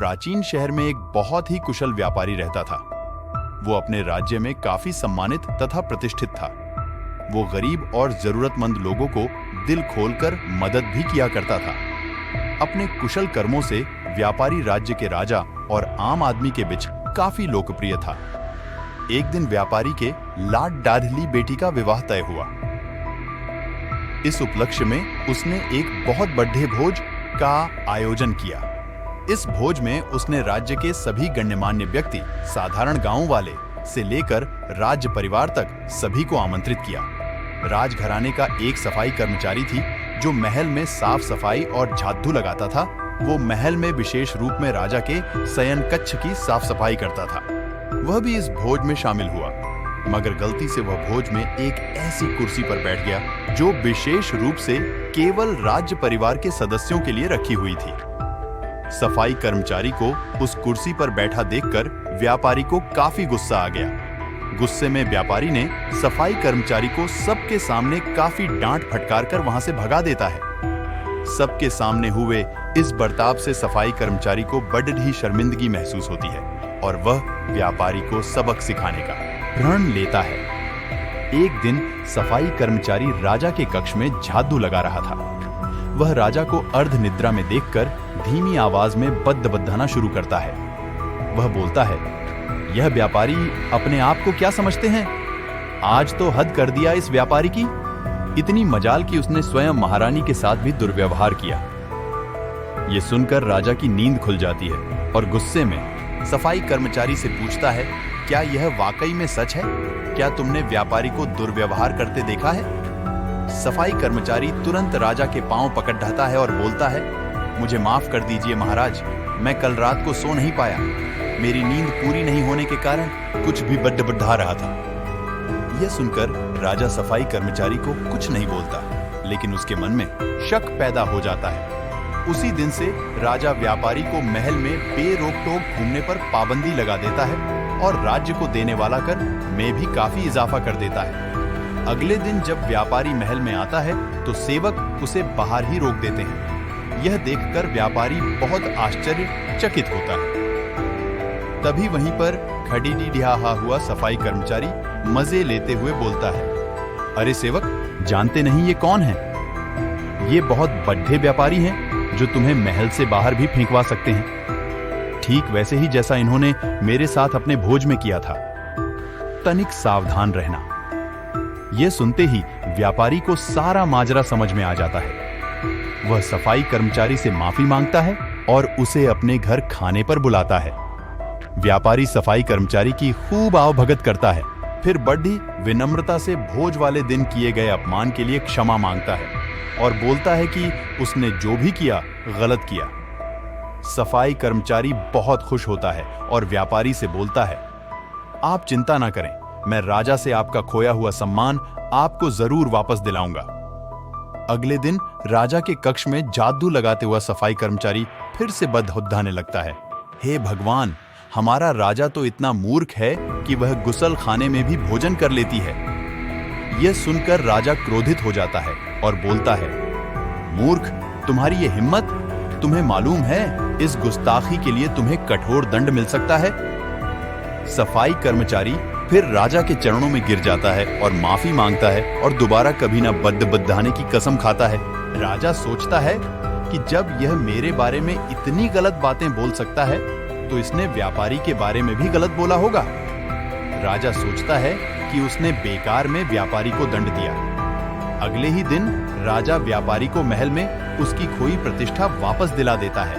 प्राचीन शहर में एक बहुत ही कुशल व्यापारी रहता था। वो अपने राज्य में काफी सम्मानित तथा प्रतिष्ठित था। वो गरीब और जरूरतमंद लोगों को दिल खोलकर मदद भी किया करता था। अपने कुशल कर्मों से व्यापारी राज्य के राजा और आम आदमी के बीच काफी लोकप्रिय था। एक दिन व्यापारी के लाड-लाडली बेटी का विवाह तय हुआ। इस उपलक्ष्य में उसने एक बहुत बड़े भोज का आयोजन किया। इस भोज में उसने राज्य के सभी गण्यमान्य व्यक्ति, साधारण गांव वाले से लेकर राज्य परिवार तक सभी को आमंत्रित किया। राजघराने का एक सफाई कर्मचारी थी जो महल में साफ सफाई और झाड़ू लगाता था। वो महल में विशेष रूप में राजा के शयन कक्ष की साफ सफाई करता था। वह भी इस भोज में शामिल हुआ, मगर गलती से वह भोज में एक ऐसी कुर्सी पर बैठ गया जो विशेष रूप से केवल राज्य परिवार के सदस्यों के लिए रखी हुई थी। सफाई कर्मचारी को उस कुर्सी पर बैठा देखकर व्यापारी को काफी गुस्सा आ गया। गुस्से में व्यापारी ने सफाई कर्मचारी को सबके सामने काफी डांट फटकार कर वहां से भगा देता है। सबके सामने हुए इस बर्ताव से सफाई कर्मचारी को बड़ी ही शर्मिंदगी महसूस होती है और वह व्यापारी को सबक सिखाने का प्रण लेता है। एक दिन सफाई कर्मचारी राजा के कक्ष में झाड़ू लगा रहा था। वह राजा को अर्ध निद्रा में देखकर धीमी आवाज में बद्दबद्दाना शुरू करता है। वह बोलता है, यह व्यापारी अपने आप को क्या समझते हैं? आज तो हद कर दिया इस व्यापारी की। इतनी मजाल कि उसने स्वयं महारानी के साथ भी दुर्व्यवहार किया। यह सुनकर राजा की नींद खुल जाती है और गुस्से में सफाई कर्मचारी से पूछता है, क्या यह वाकई में सच है? क्या तुमने व्यापारी को दुर्व्यवहार करते देखा है? सफाई कर्मचारी तुरंत राजा के पांव पकड़ ढाता है और बोलता है, मुझे माफ कर दीजिए महाराज, मैं कल रात को सो नहीं पाया। मेरी नींद पूरी नहीं होने के कारण कुछ भी बड्ढा रहा था। यह सुनकर राजा सफाई कर्मचारी को कुछ नहीं बोलता, लेकिन उसके मन में शक पैदा हो जाता है। उसी दिन से राजा व्यापारी को महल में बेरोक-टोक घूमने पर पाबंदी लगा देता है और राज्य को देने वाला कर में भी काफी इजाफा कर देता है। अगले दिन जब व्यापारी महल में आता है तो सेवक उसे बाहर ही रोक देते हैं। यह देखकर व्यापारी बहुत आश्चर्यचकित होता है। तभी वहीं पर खड़ीडिढ़ा हुआ सफाई कर्मचारी मजे लेते हुए बोलता है, अरे सेवक, जानते नहीं ये कौन है? ये बहुत बड़े व्यापारी हैं जो तुम्हें महल से बाहर भी फेंकवा सकते हैं, ठीक वैसे ही जैसा इन्होंने मेरे साथ अपने भोज में किया था। तनिक सावधान रहना। यह सुनते ही व्यापारी को सारा माजरा समझ में आ जाता है। वह सफाई कर्मचारी से माफी मांगता है और उसे अपने घर खाने पर बुलाता है। व्यापारी सफाई कर्मचारी की खूब आवभगत करता है, फिर बड़ी विनम्रता से भोज वाले दिन किए गए अपमान के लिए क्षमा मांगता है और बोलता है कि उसने जो भी किया गलत किया। सफाई कर्मचारी बहुत खुश होता है और व्यापारी से बोलता है, आप चिंता ना करें, मैं राजा से आपका खोया हुआ सम्मान आपको जरूर वापस दिलाऊंगा। अगले दिन राजा के कक्ष में जादू लगाते हुआ सफाई कर्मचारी फिर से बदहुद्दाने लगता है। हे भगवान, हमारा राजा तो इतना मूर्ख है कि वह गुसल खाने में भी भोजन कर लेती है। यह सुनकर राजा क्रोधित हो जाता है और बोलता है, मूर्ख, तुम्हारी ये हिम्मत! तुम्हें मालूम है इस गुस्ताखी के लिए तुम्हें कठोर दंड मिल सकता है। सफाई कर्मचारी फिर राजा के चरणों में गिर जाता है और माफी मांगता है और दोबारा कभी न बद्दबद्दाने की कसम खाता है। राजा सोचता है कि जब यह मेरे बारे में इतनी गलत बातें बोल सकता है तो इसने व्यापारी के बारे में भी गलत बोला होगा। राजा सोचता है कि उसने बेकार में व्यापारी को दंड दिया। अगले ही दिन राजा व्यापारी को महल में उसकी खोई प्रतिष्ठा वापस दिला देता है